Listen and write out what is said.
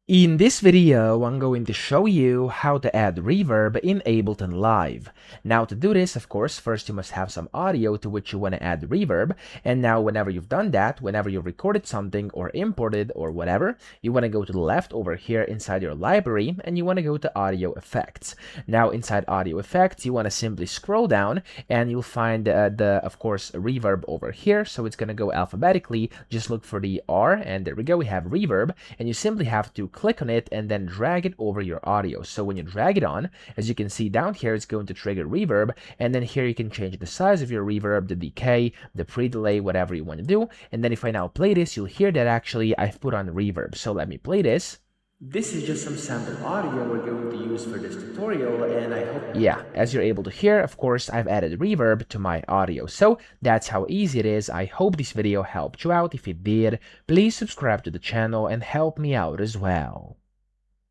In this video, I'm going to show you how to add reverb in Ableton Live. Now to do this, of course, first you must have some audio to which you want to add reverb. And now whenever you've done that, whenever you've recorded something or imported or whatever, you want to go to the left over here inside your library and you want to go to Audio Effects. Now inside Audio Effects, you want to simply scroll down and you'll find of course, reverb over here. So it's going to go alphabetically. Just look for the R and there we go. We have reverb and you simply have to click on it and then drag it over your audio. So when you drag it on, as you can see down here, it's going to trigger reverb, and then here you can change the size of your reverb, the decay, the pre-delay, whatever you want to do. And then if I now play this, you'll hear that actually I've put on reverb. So let me play this. This is just some sample audio we're going to use for this tutorial, and I hope... Yeah, as you're able to hear, of course, I've added reverb to my audio. So that's how easy it is. I hope this video helped you out. If it did, please subscribe to the channel and help me out as well.